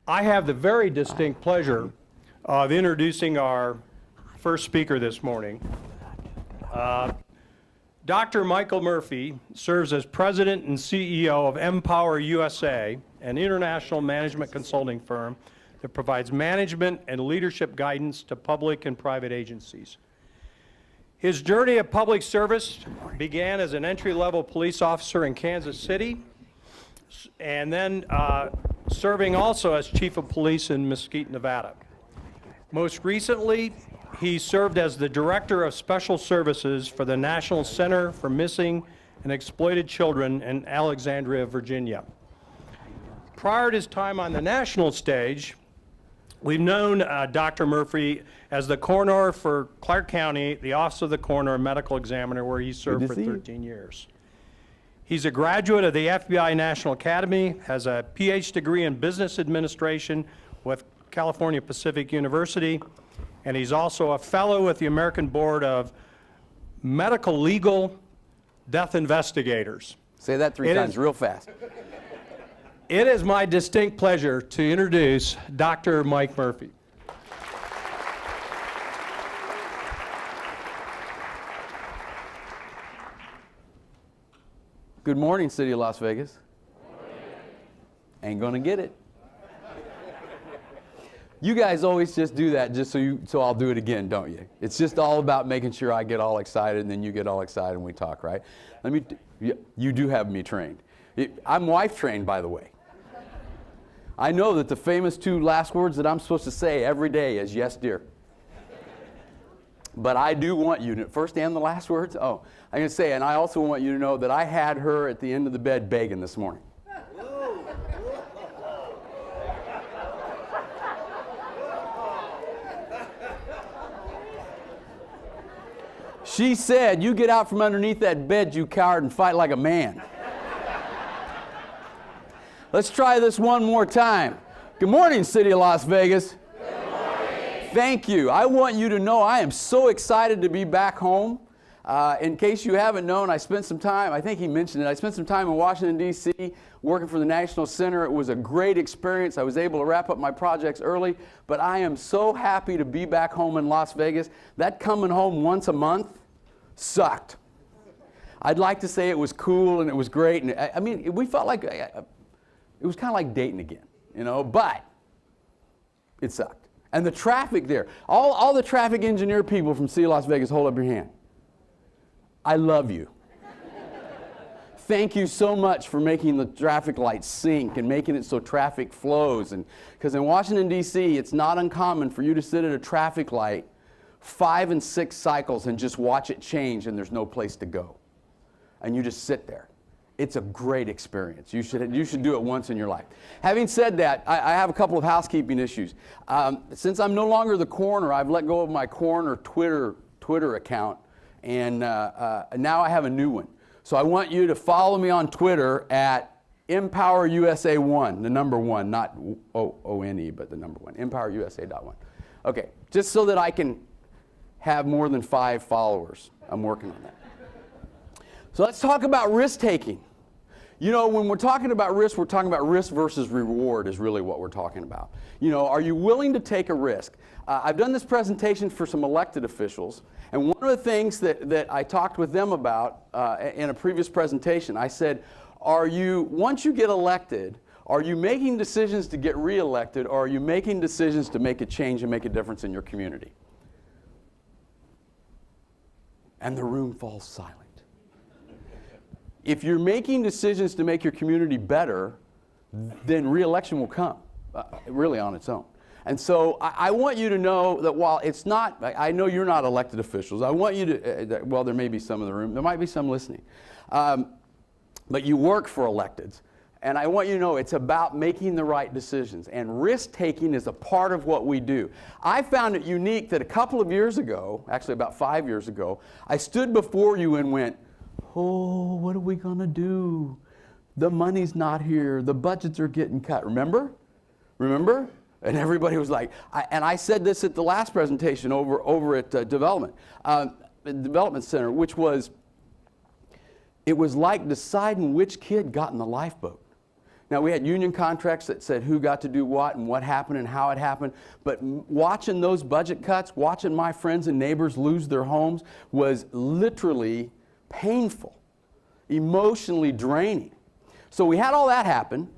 I have the very distinct pleasure of introducing our first speaker this morning. Dr. Michael Murphy serves as President and CEO of Empower USA, an international management consulting firm that provides management and leadership guidance to public and private agencies. His journey of public service began as an entry-level police officer in Kansas City, and then serving also as Chief of Police in Mesquite, Nevada. Most recently, he served as the Director of Special Services for the National Center for Missing and Exploited Children in Alexandria, Virginia. Prior to his time on the national stage, we've known Dr. Murphy as the coroner for Clark County, the Office of the Coroner and Medical Examiner, where he served for 13 years. He's a graduate of the FBI National Academy, has a PhD degree in Business Administration with California Pacific University, and he's also a fellow with the American Board of Medical Legal Death Investigators. Say that three times real fast. It is my distinct pleasure to introduce Dr. Mike Murphy. Good morning, City of Las Vegas. Ain't gonna get it. You guys always just do that just so I'll do it again, don't you? It's just all about making sure I get all excited and then you get all excited and we talk, right? You do have me trained. I'm wife trained, by the way. I know that the famous two last words that I'm supposed to say every day is yes, dear. But I do want you to, first and the last words, I'm going to say, and I also want you to know that I had her at the end of the bed begging this morning. She said, "You get out from underneath that bed, you coward, and fight like a man." Let's try this one more time. Good morning, City of Las Vegas. Good morning. Thank you. I want you to know I am so excited to be back home. In case you haven't known, I spent some time, I think he mentioned it, I spent some time in Washington, D.C. working for the National Center. It was a great experience. I was able to wrap up my projects early, but I am so happy to be back home in Las Vegas. That coming home once a month sucked. I'd like to say it was cool and it was great. And I mean, we felt like it was kind of like dating again, you know, but it sucked. And the traffic there, all the traffic engineer people from City of Las Vegas, hold up your hand. I love you. Thank you so much for making the traffic lights sync and making it so traffic flows. And because in Washington, D.C., it's not uncommon for you to sit at a traffic light 5 and 6 cycles and just watch it change and there's no place to go. And you just sit there. It's a great experience. You should do it once in your life. Having said that, I have a couple of housekeeping issues. Since I'm no longer the coroner, I've let go of my coroner Twitter account, and now I have a new one. So I want you to follow me on Twitter at EmpowerUSA1, the number 1, not O-N-E, but the number 1, EmpowerUSA.1. Okay, just so that I can have more than 5 followers. I'm working on that. So let's talk about risk-taking. You know, when we're talking about risk versus reward is really what we're talking about. You know, are you willing to take a risk? I've done this presentation for some elected officials, and one of the things that I talked with them about in a previous presentation, I said, once you get elected, are you making decisions to get reelected, or are you making decisions to make a change and make a difference in your community? And the room falls silent. If you're making decisions to make your community better, then re-election will come, really on its own. And so I want you to know that while it's not, I know you're not elected officials, I want you to, well, there may be some in the room, there might be some listening, but you work for electeds. And I want you to know it's about making the right decisions. And risk-taking is a part of what we do. I found it unique that a couple of years ago, actually about 5 years ago, I stood before you and went, oh, what are we going to do? The money's not here. The budgets are getting cut. Remember? Remember? And everybody was like, and I said this at the last presentation over at Development Center, which was, it was like deciding which kid got in the lifeboat. Now, we had union contracts that said who got to do what and what happened and how it happened, but watching those budget cuts, watching my friends and neighbors lose their homes was literally painful, emotionally draining. So we had all that happen,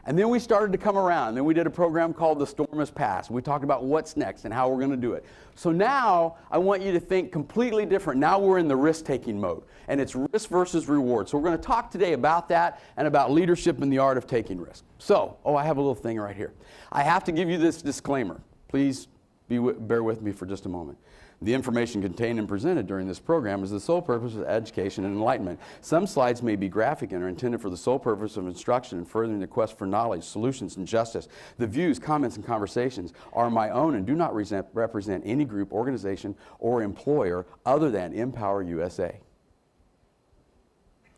and then we started to come around. Then we did a program called The Storm Has Passed. We talked about what's next and how we're going to do it. So now I want you to think completely different. Now we're in the risk-taking mode, and it's risk versus reward. So we're going to talk today about that and about leadership and the art of taking risk. So, I have a little thing right here. I have to give you this disclaimer. Please bear with me for just a moment. The information contained and presented during this program is the sole purpose of education and enlightenment. Some slides may be graphic and are intended for the sole purpose of instruction and furthering the quest for knowledge, solutions, and justice. The views, comments, and conversations are my own and do not represent any group, organization, or employer other than Empower USA.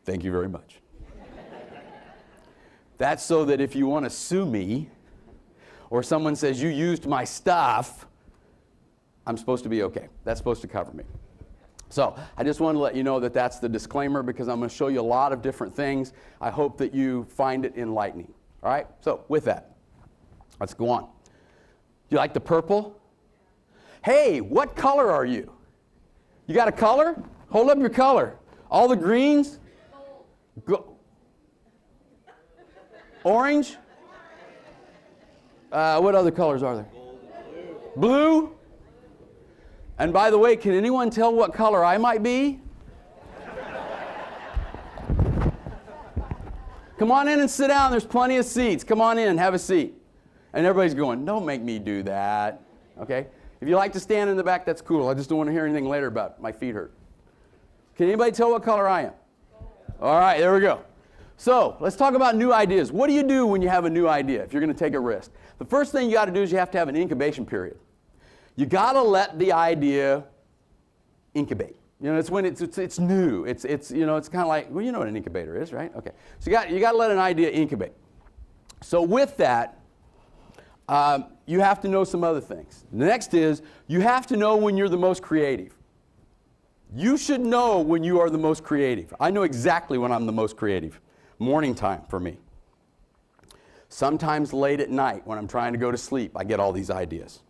Thank you very much. That's so that if you want to sue me, or someone says you used my stuff, I'm supposed to be okay. That's supposed to cover me. So I just want to let you know that that's the disclaimer, because I'm going to show you a lot of different things. I hope that you find it enlightening. All right? So with that, let's go on. You like the purple? Hey, what color are you? You got a color? Hold up your color. All the greens? Orange? What other colors are there? Blue? And by the way, can anyone tell what color I might be? Come on in and sit down. There's plenty of seats. Come on in, have a seat. And everybody's going, don't make me do that. Okay? If you like to stand in the back, that's cool. I just don't want to hear anything later about my feet hurt. Can anybody tell what color I am? All right, there we go. So let's talk about new ideas. What do you do when you have a new idea if you're going to take a risk? The first thing you got to do is you have to have an incubation period. You got to let the idea incubate. You know, it's when it's new. It's you know, it's kind of like, well, you know what an incubator is, right? Okay. So you got to let an idea incubate. So with that, you have to know some other things. The next is you have to know when you're the most creative. You should know when you are the most creative. I know exactly when I'm the most creative. Morning time for me. Sometimes late at night when I'm trying to go to sleep, I get all these ideas.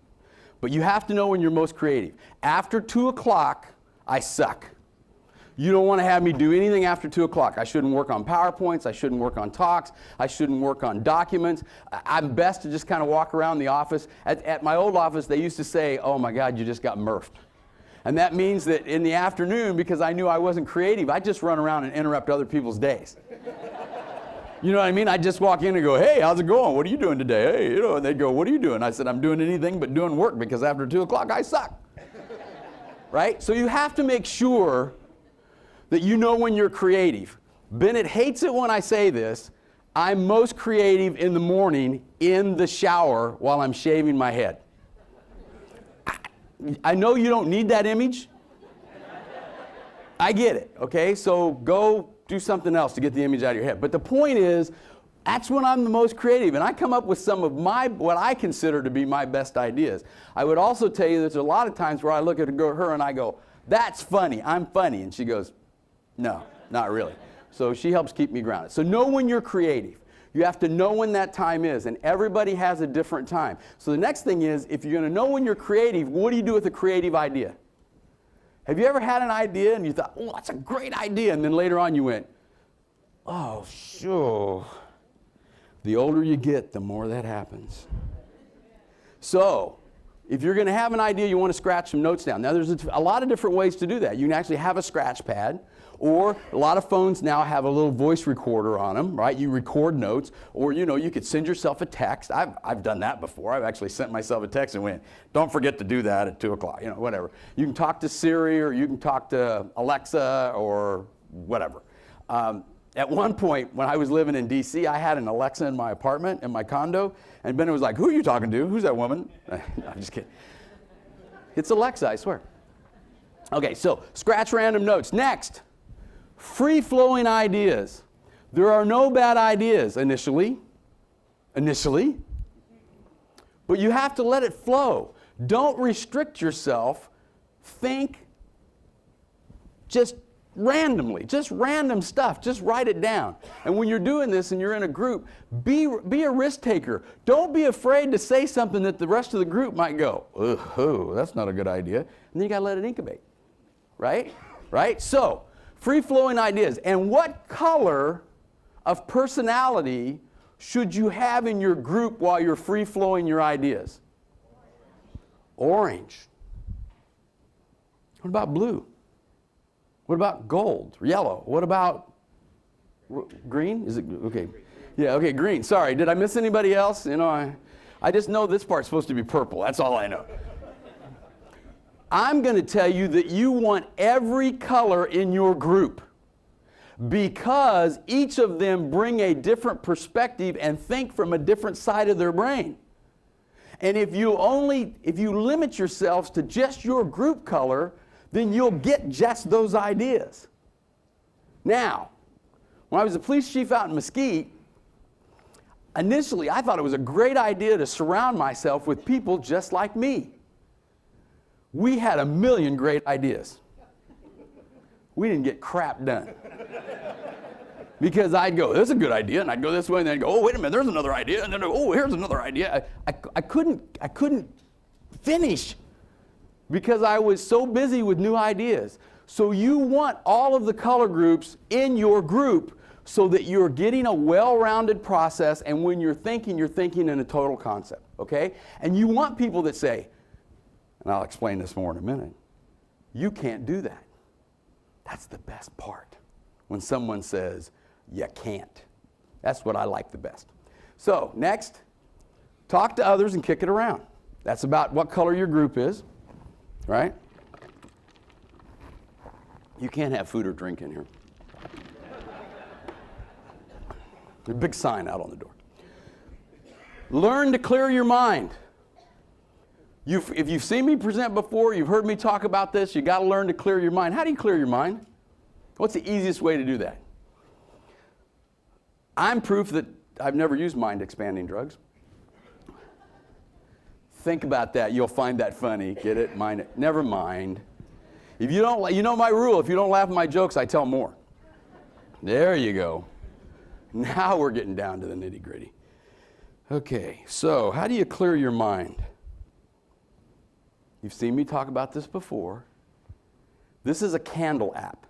But you have to know when you're most creative. After 2 o'clock, I suck. You don't want to have me do anything after 2 o'clock. I shouldn't work on PowerPoints. I shouldn't work on talks. I shouldn't work on documents. I'm best to just kind of walk around the office. At my old office, they used to say, oh my God, you just got murphed. And that means that in the afternoon, because I knew I wasn't creative, I just run around and interrupt other people's days. You know what I mean? I just walk in and go, hey, how's it going? What are you doing today? Hey, you know, and they'd go, what are you doing? I said, I'm doing anything but doing work, because after 2 o'clock, I suck. Right? So you have to make sure that you know when you're creative. Bennett hates it when I say this. I'm most creative in the morning in the shower while I'm shaving my head. I know you don't need that image. I get it, okay? So go do something else to get the image out of your head. But the point is, that's when I'm the most creative, and I come up with some of what I consider to be my best ideas. I would also tell you there's a lot of times where I look at her and I go, that's funny, I'm funny. And she goes, no, not really. So she helps keep me grounded. So know when you're creative. You have to know when that time is, and everybody has a different time. So the next thing is, if you're going to know when you're creative, what do you do with a creative idea? Have you ever had an idea and you thought, oh, that's a great idea, and then later on you went, oh, sure. The older you get, the more that happens. So if you're going to have an idea, you want to scratch some notes down. Now, there's a lot of different ways to do that. You can actually have a scratch pad, or a lot of phones now have a little voice recorder on them, right? You record notes, or you could send yourself a text. I've done that before. I've actually sent myself a text and went, don't forget to do that at 2 o'clock, whatever. You can talk to Siri, or you can talk to Alexa, or whatever. At one point, when I was living in D.C., I had an Alexa in my apartment, in my condo, and Bennett was like, who are you talking to? Who's that woman? No, I'm just kidding. It's Alexa, I swear. Okay, so scratch random notes. Next, free-flowing ideas. There are no bad ideas initially, but you have to let it flow. Don't restrict yourself. Think, just randomly, just random stuff. Just write it down. And when you're doing this and you're in a group, be a risk taker. Don't be afraid to say something that the rest of the group might go, oh, that's not a good idea. And then you got to let it incubate, right? Right? So, free-flowing ideas. And what color of personality should you have in your group while you're free-flowing your ideas? Orange. What about blue? What about gold? Yellow? What about green? Is it okay? Yeah, okay, green. Sorry, did I miss anybody else? You know, I just know this part's supposed to be purple. That's all I know. I'm going to tell you that you want every color in your group because each of them bring a different perspective and think from a different side of their brain. And if you limit yourselves to just your group color, then you'll get just those ideas. Now, when I was a police chief out in Mesquite, initially I thought it was a great idea to surround myself with people just like me. We had a million great ideas. We didn't get crap done. Because I'd go, this is a good idea, and I'd go this way, and then I'd go, oh, wait a minute, there's another idea, and then, oh, here's another idea. I couldn't finish because I was so busy with new ideas. So you want all of the color groups in your group so that you're getting a well-rounded process, and when you're thinking in a total concept, okay? And you want people that say, and I'll explain this more in a minute, you can't do that. That's the best part. When someone says, you can't. That's what I like the best. So, next, talk to others and kick it around. That's about what color your group is, right? You can't have food or drink in here. There's a big sign out on the door. Learn to clear your mind. If you've seen me present before, you've heard me talk about this, you got to learn to clear your mind. How do you clear your mind? What's the easiest way to do that? I'm proof that I've never used mind-expanding drugs. Think about that. You'll find that funny. Get it? Never mind. If you don't, you know my rule. If you don't laugh at my jokes, I tell more. There you go. Now we're getting down to the nitty-gritty. Okay, so how do you clear your mind? You've seen me talk about this before. This is a candle app.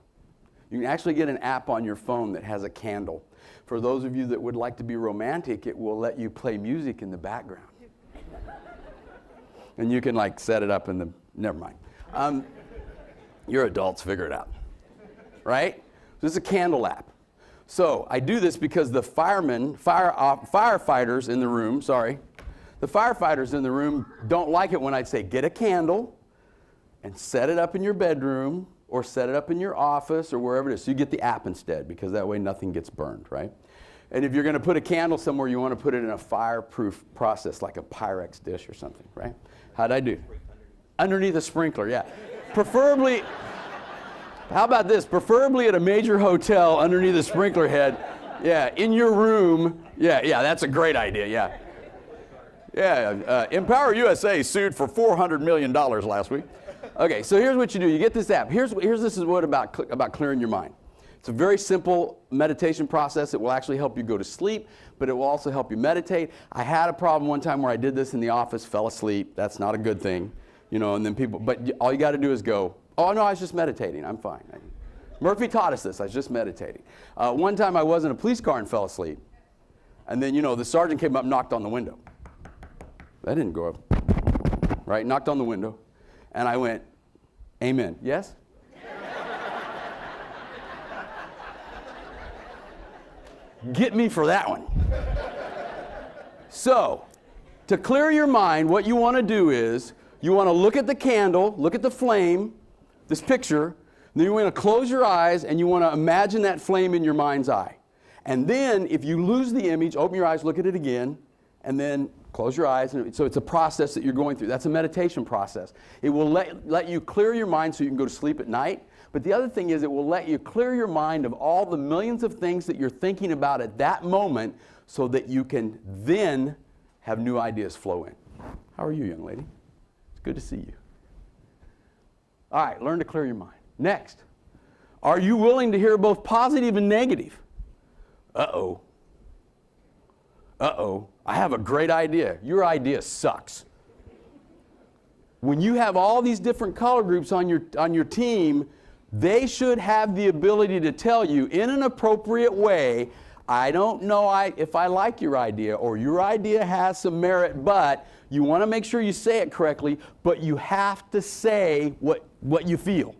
You can actually get an app on your phone that has a candle. For those of you that would like to be romantic, it will let you play music in the background. And you can like set it up in the, never mind. You're adults, figure it out. Right? This is a candle app. So I do this because the firefighters in the room, the firefighters in the room don't like it when I say get a candle and set it up in your bedroom or set it up in your office or wherever it is. So you get the app instead because that way nothing gets burned, right? And if you're going to put a candle somewhere, you want to put it in a fireproof process like a Pyrex dish or something, right? How'd I do? Underneath a sprinkler, yeah. Preferably, how about this? Preferably at a major hotel underneath a sprinkler head. Yeah, in your room. Yeah, that's a great idea, yeah. Yeah, Empower USA sued for $400 million last week. Okay, so here's what you do. You get this app. This is what about clearing your mind. It's a very simple meditation process. It will actually help you go to sleep, but it will also help you meditate. I had a problem one time where I did this in the office, fell asleep. That's not a good thing, you know, and then but all you got to do is go, oh, no, I was just meditating. I'm fine. Murphy taught us this. I was just meditating. One time I was in a police car and fell asleep, and then, you know, the sergeant came up and knocked on the window. That didn't go up, right? Knocked on the window, and I went, amen. Yes? Get me for that one. So, to clear your mind, what you want to do is, you want to look at the candle, look at the flame, this picture, then you want to close your eyes and you want to imagine that flame in your mind's eye. And then, if you lose the image, open your eyes, look at it again, and then close your eyes. So it's a process that you're going through. That's a meditation process. It will let you clear your mind so you can go to sleep at night. But the other thing is it will let you clear your mind of all the millions of things that you're thinking about at that moment so that you can then have new ideas flow in. How are you, young lady? It's good to see you. All right, learn to clear your mind. Next, Are you willing to hear both positive and negative? Uh-oh. Uh-oh. I have a great idea. Your idea sucks. When you have all these different color groups on your team, they should have the ability to tell you in an appropriate way, I don't know if I like your idea, or your idea has some merit, but you want to make sure you say it correctly, but you have to say what you feel.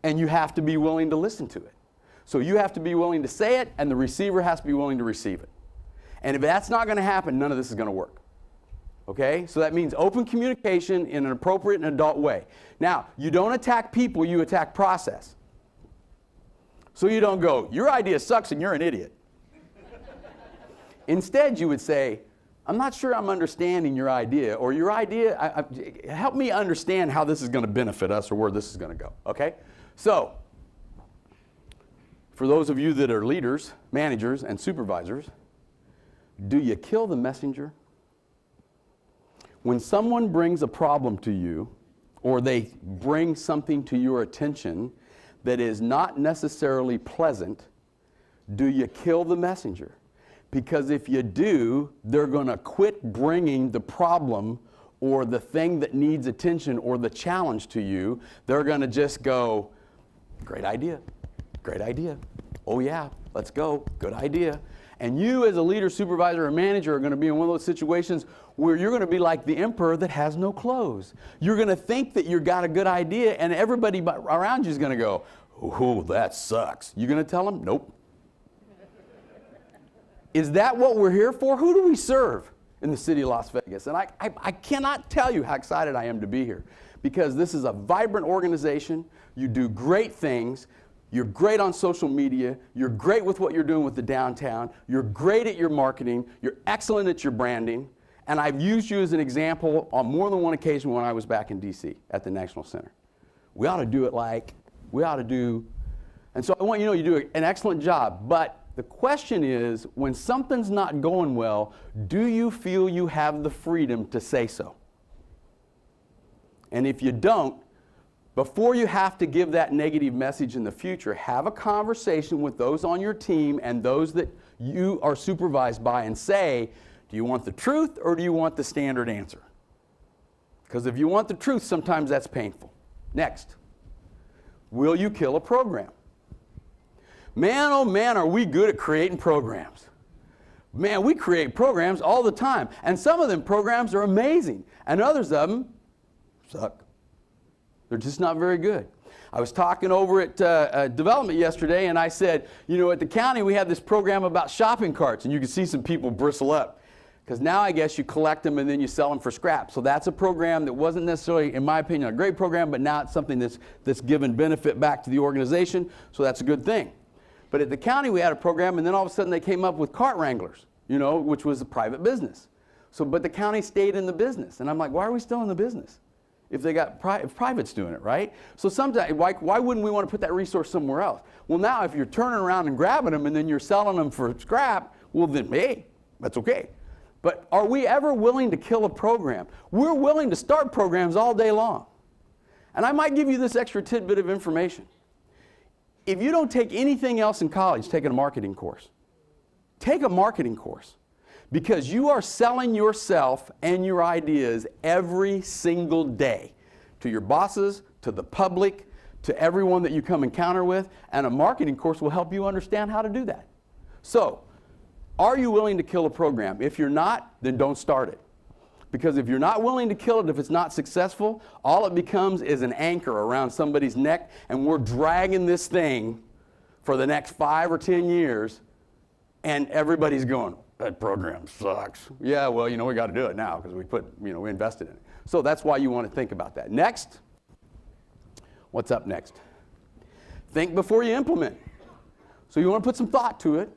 And you have to be willing to listen to it. So you have to be willing to say it, and the receiver has to be willing to receive it. And if that's not going to happen, none of this is going to work. Okay? So that means open communication in an appropriate and adult way. Now, you don't attack people, you attack process. So you don't go, your idea sucks and you're an idiot. Instead, you would say, I'm not sure I'm understanding your idea, or your idea, help me understand how this is going to benefit us or where this is going to go. Okay? So, for those of you that are leaders, managers, and supervisors, do you kill the messenger? When someone brings a problem to you, or they bring something to your attention that is not necessarily pleasant, do you kill the messenger? Because if you do, they're going to quit bringing the problem or the thing that needs attention or the challenge to you. They're going to just go, great idea, great idea. Oh yeah, let's go, good idea. And you as a leader, supervisor, or manager are going to be in one of those situations where you're going to be like the emperor that has no clothes. You're going to think that you've got a good idea, and everybody around you is going to go, oh, that sucks. You going to tell them? Nope. Is that what we're here for? Who do we serve in the city of Las Vegas? And I cannot tell you how excited I am to be here, because this is a vibrant organization. You do great things. You're great on social media. You're great with what you're doing with the downtown. You're great at your marketing. You're excellent at your branding. And I've used you as an example on more than one occasion when I was back in D.C. at the National Center. We ought to do it like, we ought to do, and so I want you to know you do an excellent job. But the question is, when something's not going well, do you feel you have the freedom to say so? And if you don't, before you have to give that negative message in the future, have a conversation with those on your team and those that you are supervised by and say, do you want the truth or do you want the standard answer? Because if you want the truth, sometimes that's painful. Next, will you kill a program? Man, oh man, are we good at creating programs. Man, we create programs all the time. And some of them programs are amazing, and others of them suck. They're just not very good. I was talking over at development yesterday, and I said, you know, at the county we have this program about shopping carts, and you can see some people bristle up. Because now I guess you collect them and then you sell them for scrap. So that's a program that wasn't necessarily, in my opinion, a great program, but now it's something that's given benefit back to the organization, so that's a good thing. But at the county we had a program, and then all of a sudden they came up with cart wranglers, you know, which was a private business. So, but the county stayed in the business, and I'm like, why are we still in the business? If they got if private's doing it, right? So sometimes, why wouldn't we want to put that resource somewhere else? Well, now if you're turning around and grabbing them and then you're selling them for scrap, well then, hey, that's okay. But are we ever willing to kill a program? We're willing to start programs all day long. And I might give you this extra tidbit of information. If you don't take anything else in college, take a marketing course. Take a marketing course. Because you are selling yourself and your ideas every single day to your bosses, to the public, to everyone that you come encounter with, and a marketing course will help you understand how to do that. So, are you willing to kill a program? If you're not, then don't start it. Because if you're not willing to kill it, if it's not successful, all it becomes is an anchor around somebody's neck, and we're dragging this thing for the next 5 or 10 years, and everybody's going, that program sucks. Yeah, well, you know, we got to do it now because we invested in it. So that's why you want to think about that. Next, what's up next? Think before you implement. So you want to put some thought to it.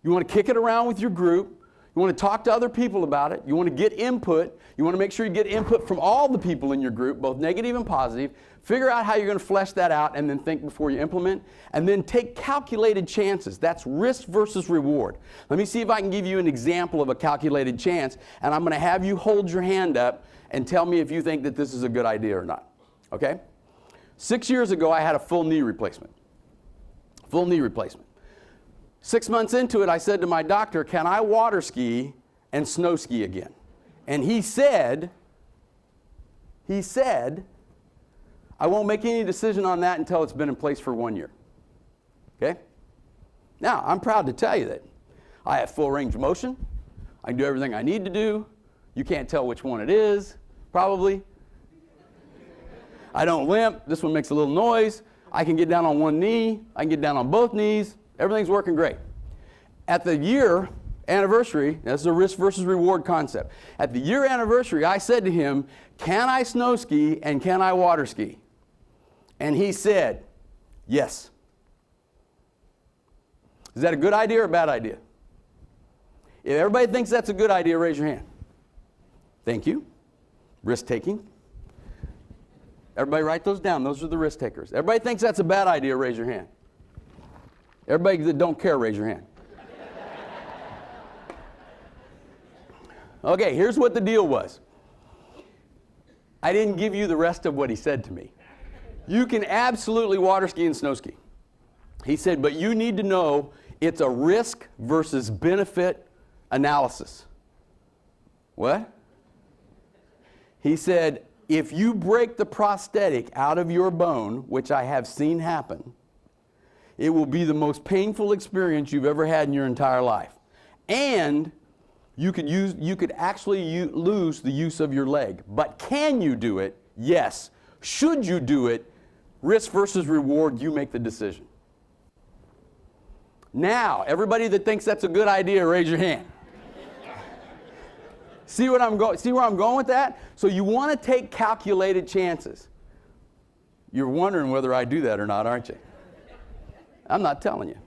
You want to kick it around with your group. You want to talk to other people about it. You want to get input. You want to make sure you get input from all the people in your group, both negative and positive. Figure out how you're going to flesh that out, and then think before you implement. And then take calculated chances. That's risk versus reward. Let me see if I can give you an example of a calculated chance, and I'm going to have you hold your hand up and tell me if you think that this is a good idea or not. Okay? 6 years ago, I had a full knee replacement. Full knee replacement. 6 months into it, I said to my doctor, can I water ski and snow ski again? And he said, I won't make any decision on that until it's been in place for 1 year. Okay? Now, I'm proud to tell you that I have full range of motion. I can do everything I need to do. You can't tell which one it is, probably. I don't limp. This one makes a little noise. I can get down on one knee. I can get down on both knees. Everything's working great. At the year anniversary, that's the risk versus reward concept. At the year anniversary, I said to him, can I snow ski and can I water ski? And he said, yes. Is that a good idea or a bad idea? If everybody thinks that's a good idea, raise your hand. Thank you. Risk taking. Everybody write those down. Those are the risk takers. Everybody thinks that's a bad idea, raise your hand. Everybody that don't care, raise your hand. Okay, here's what the deal was. I didn't give you the rest of what he said to me. You can absolutely water ski and snow ski. He said, but you need to know it's a risk versus benefit analysis. What? He said, if you break the prosthetic out of your bone, which I have seen happen, it will be the most painful experience you've ever had in your entire life. And you could actually lose the use of your leg. But can you do it? Yes. Should you do it? Risk versus reward, you make the decision. Now, everybody that thinks that's a good idea, raise your hand. See where I'm going with that? So you want to take calculated chances. You're wondering whether I do that or not, aren't you? I'm not telling you.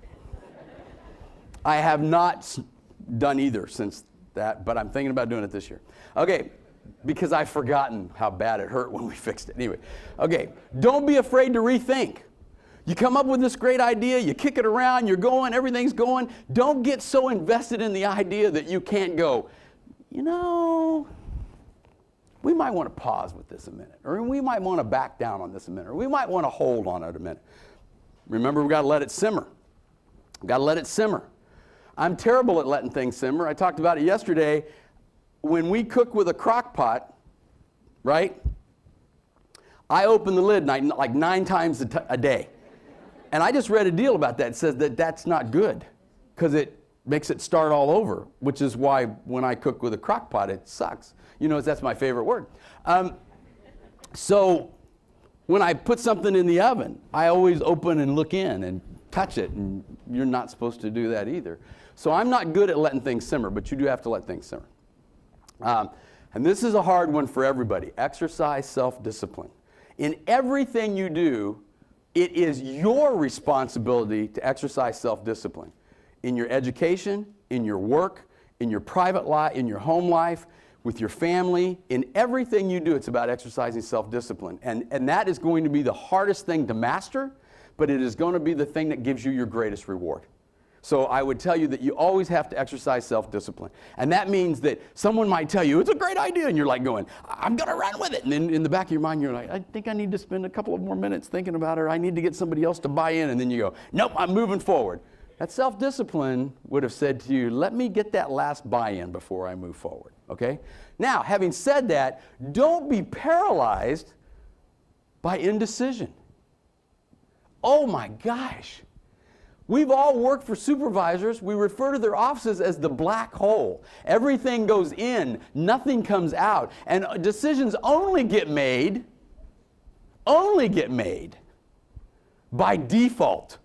I have not done either since that, but I'm thinking about doing it this year. Okay, because I've forgotten how bad it hurt when we fixed it. Anyway, okay, don't be afraid to rethink. You come up with this great idea, you kick it around, you're going, everything's going. Don't get so invested in the idea that you can't go, you know, we might want to pause with this a minute, or we might want to back down on this a minute, or we might want to hold on it a minute. Remember, we've got to let it simmer. We've got to let it simmer. I'm terrible at letting things simmer. I talked about it yesterday. When we cook with a crock pot, right, I open the lid like 9 times a day. And I just read a deal about that. It says that that's not good because it makes it start all over, which is why when I cook with a crock pot, it sucks. You know, that's my favorite word. So when I put something in the oven, I always open and look in and touch it, and you're not supposed to do that either. So I'm not good at letting things simmer, but you do have to let things simmer. And this is a hard one for everybody. Exercise self-discipline. In everything you do, it is your responsibility to exercise self-discipline. In your education, in your work, in your private life, in your home life, with your family, in everything you do, it's about exercising self-discipline. And that is going to be the hardest thing to master, but it is going to be the thing that gives you your greatest reward. So I would tell you that you always have to exercise self-discipline. And that means that someone might tell you, it's a great idea, and you're like going, I'm going to run with it. And then in the back of your mind, you're like, I think I need to spend a couple of more minutes thinking about it, or I need to get somebody else to buy in. And then you go, nope, I'm moving forward. That self-discipline would have said to you, let me get that last buy-in before I move forward, okay? Now, having said that, don't be paralyzed by indecision. Oh my gosh. We've all worked for supervisors. We refer to their offices as the black hole. Everything goes in, nothing comes out. And decisions only get made by default.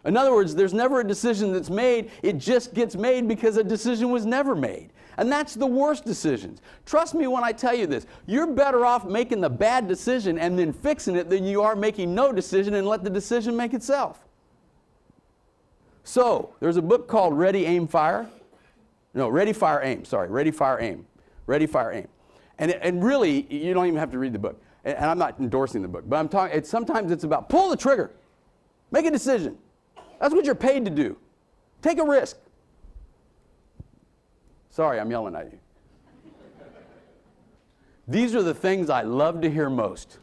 In other words, there's never a decision that's made. It just gets made because a decision was never made. And that's the worst decisions. Trust me when I tell you this. You're better off making the bad decision and then fixing it than you are making no decision and let the decision make itself. So, there's a book called Ready, Fire, Aim. Ready, Fire, Aim. And really, you don't even have to read the book. And I'm not endorsing the book, but I'm talking, sometimes it's about pull the trigger. Make a decision. That's what you're paid to do. Take a risk. Sorry, I'm yelling at you. These are the things I love to hear most.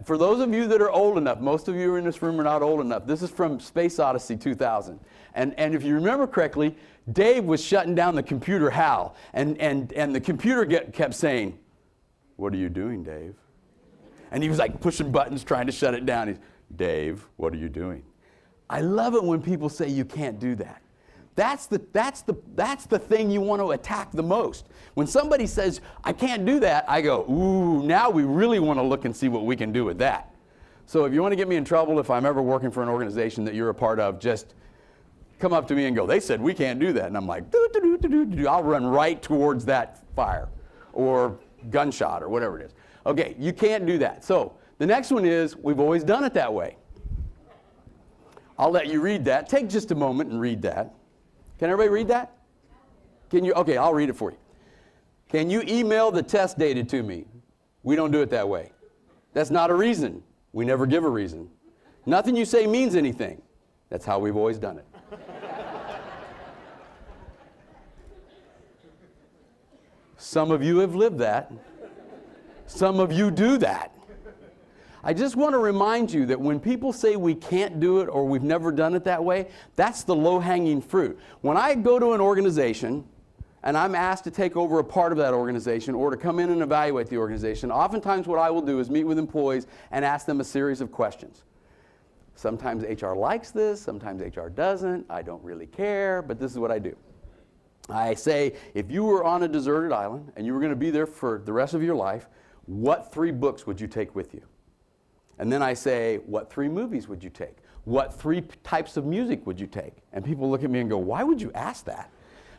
For those of you that are old enough, most of you in this room are not old enough. This is from Space Odyssey 2000. And if you remember correctly, Dave was shutting down the computer HAL. And the computer kept saying, "What are you doing, Dave?" And he was like pushing buttons trying to shut it down. He's, "Dave, what are you doing?" I love it when people say you can't do that. That's the thing you want to attack the most. When somebody says, "I can't do that," I go, "Ooh, now we really want to look and see what we can do with that." So if you want to get me in trouble, if I'm ever working for an organization that you're a part of, just come up to me and go, "They said we can't do that." And I'm like, I'll run right towards that fire or gunshot or whatever it is. Okay, you can't do that. So the next one is, we've always done it that way. I'll let you read that. Take just a moment and read that. Can everybody read that? Can you? Okay, I'll read it for you. Can you email the test data to me? We don't do it that way. That's not a reason. We never give a reason. Nothing you say means anything. That's how we've always done it. Some of you have lived that. Some of you do that. I just want to remind you that when people say we can't do it or we've never done it that way, that's the low-hanging fruit. When I go to an organization and I'm asked to take over a part of that organization or to come in and evaluate the organization, oftentimes what I will do is meet with employees and ask them a series of questions. Sometimes HR likes this, sometimes HR doesn't. I don't really care, but this is what I do. I say, if you were on a deserted island and you were going to be there for the rest of your life, what 3 books would you take with you? And then I say, what 3 movies would you take? What 3 types of music would you take? And people look at me and go, why would you ask that?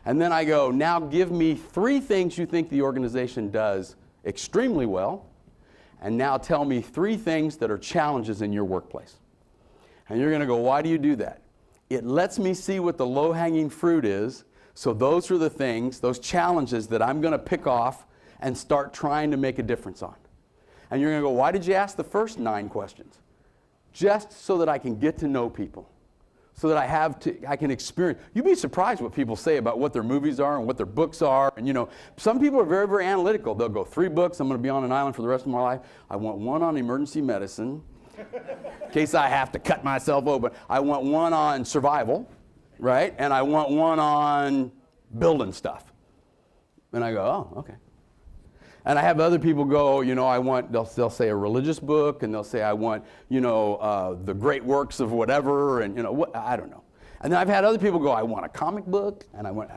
And then I go, now give me 3 things you think the organization does extremely well, and now tell me 3 things that are challenges in your workplace. And you're going to go, why do you do that? It lets me see what the low-hanging fruit is, so those are the things, those challenges that I'm going to pick off and start trying to make a difference on. And you're going to go, why did you ask the first 9 questions? Just so that I can get to know people, so that I can experience. You'd be surprised what people say about what their movies are and what their books are. And you know, some people are very, very analytical. They'll go, 3 books, I'm going to be on an island for the rest of my life. I want 1 on emergency medicine, in case I have to cut myself open. I want 1 on survival, right? And I want 1 on building stuff. And I go, oh, okay. And I have other people go, you know, they'll say a religious book, and they'll say, I want, you know, the great works of whatever, and, you know, I don't know. And then I've had other people go, I want a comic book, and I'm like,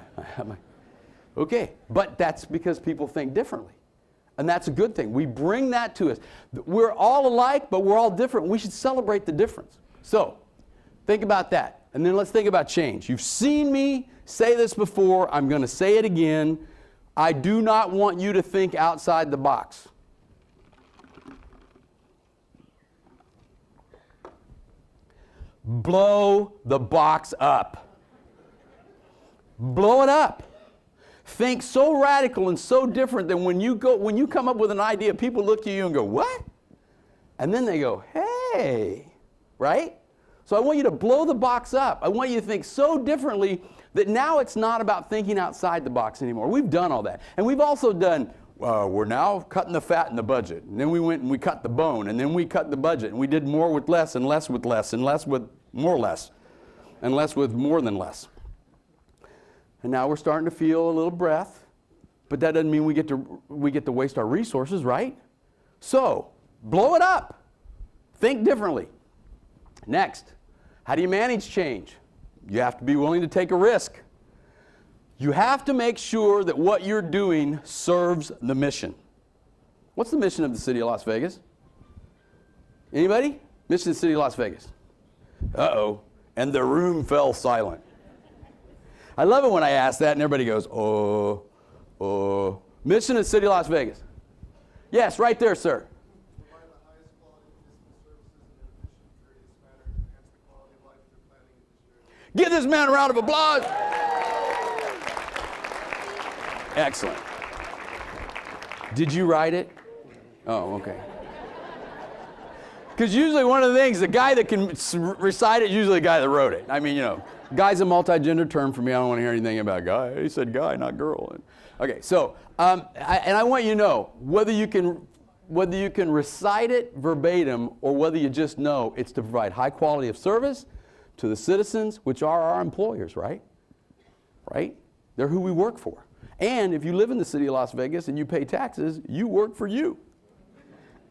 okay. But that's because people think differently. And that's a good thing. We bring that to us. We're all alike, but we're all different. We should celebrate the difference. So think about that. And then let's think about change. You've seen me say this before. I'm going to say it again. I do not want you to think outside the box. Blow the box up. Blow it up. Think so radical and so different that when you come up with an idea, people look at you and go, what? And then they go, hey, right? So I want you to blow the box up. I want you to think so differently that now it's not about thinking outside the box anymore. We've done all that. And we've also done, we're now cutting the fat in the budget. And then we went and we cut the bone. And then we cut the budget. And we did more with less and less with less and less with more less and less with more than less. And now we're starting to feel a little breath. But that doesn't mean we get to waste our resources, right? So blow it up. Think differently. Next, how do you manage change? You have to be willing to take a risk. You have to make sure that what you're doing serves the mission. What's the mission of the city of Las Vegas? Anybody? Mission of the city of Las Vegas. Uh-oh. And the room fell silent. I love it when I ask that and everybody goes, oh. Mission of the city of Las Vegas. Yes, right there, sir. Give this man a round of applause. Excellent. Did you write it? Oh, okay. Because usually one of the things, the guy that can recite it is usually the guy that wrote it. I mean, you know, guy's a multi-gender term for me. I don't want to hear anything about guy. He said guy, not girl. Okay, so, and I want you to know, whether you can whether you can recite it verbatim or whether you just know, it's to provide high quality of service to the citizens, which are our employers, right? Right? They're who we work for. And if you live in the city of Las Vegas and you pay taxes, you work for you.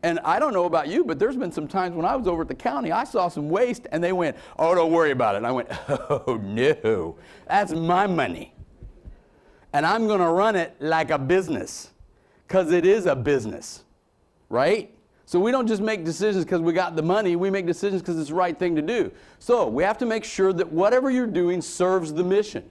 And I don't know about you, but there's been some times when I was over at the county, I saw some waste and they went, oh, don't worry about it. And I went, oh, no, that's my money. And I'm going to run it like a business, because it is a business, right? So we don't just make decisions because we got the money. We make decisions because it's the right thing to do. So we have to make sure that whatever you're doing serves the mission.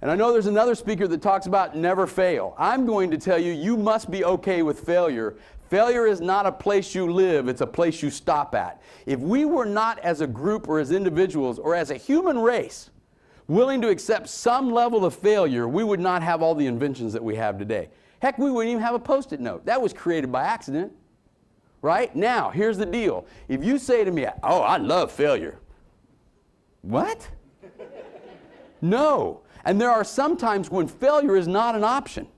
And I know there's another speaker that talks about never fail. I'm going to tell you, you must be okay with failure. Failure is not a place you live, it's a place you stop at. If we were not as a group or as individuals or as a human race willing to accept some level of failure, we would not have all the inventions that we have today. Heck, we wouldn't even have a Post-it note. That was created by accident, right? Now, here's the deal. If you say to me, oh, I love failure. What? No. And there are some times when failure is not an option.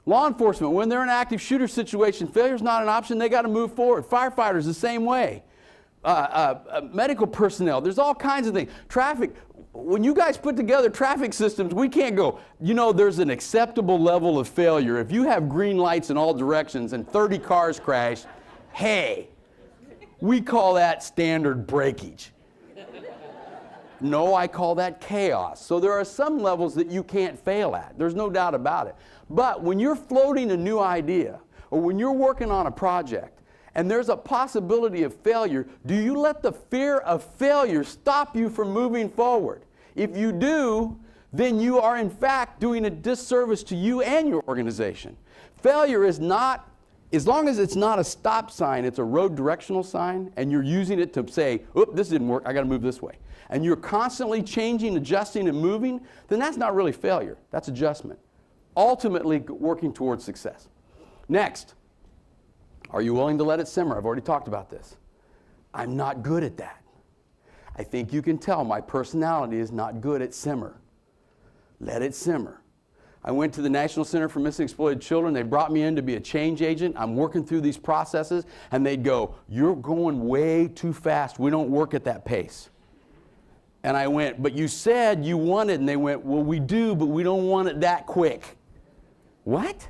Law enforcement, when they're in an active shooter situation, failure is not an option. They got to move forward. Firefighters, the same way. Medical personnel, there's all kinds of things. Traffic, when you guys put together traffic systems, we can't go, you know, there's an acceptable level of failure. If you have green lights in all directions and 30 cars crash, hey, we call that standard breakage. No, I call that chaos. So there are some levels that you can't fail at. There's no doubt about it. But when you're floating a new idea, or when you're working on a project, and there's a possibility of failure, do you let the fear of failure stop you from moving forward? If you do, then you are in fact doing a disservice to you and your organization. Failure is not, as long as it's not a stop sign, it's a road directional sign, and you're using it to say, oop, this didn't work, I gotta move this way. And you're constantly changing, adjusting, and moving, then that's not really failure, that's adjustment. Ultimately working towards success. Next. Are you willing to let it simmer? I've already talked about this. I'm not good at that. I think you can tell my personality is not good at simmer. Let it simmer. I went to the National Center for Missing and Exploited Children. They brought me in to be a change agent. I'm working through these processes, and they'd go, you're going way too fast. We don't work at that pace. And I went, but you said you wanted, and they went, well, we do, but we don't want it that quick. What?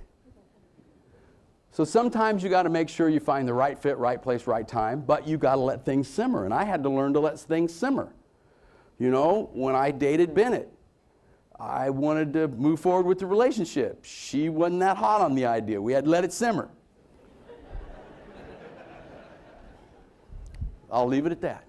So sometimes you got to make sure you find the right fit, right place, right time, but you got to let things simmer. And I had to learn to let things simmer. You know, when I dated Bennett, I wanted to move forward with the relationship. She wasn't that hot on the idea. We had to let it simmer. I'll leave it at that.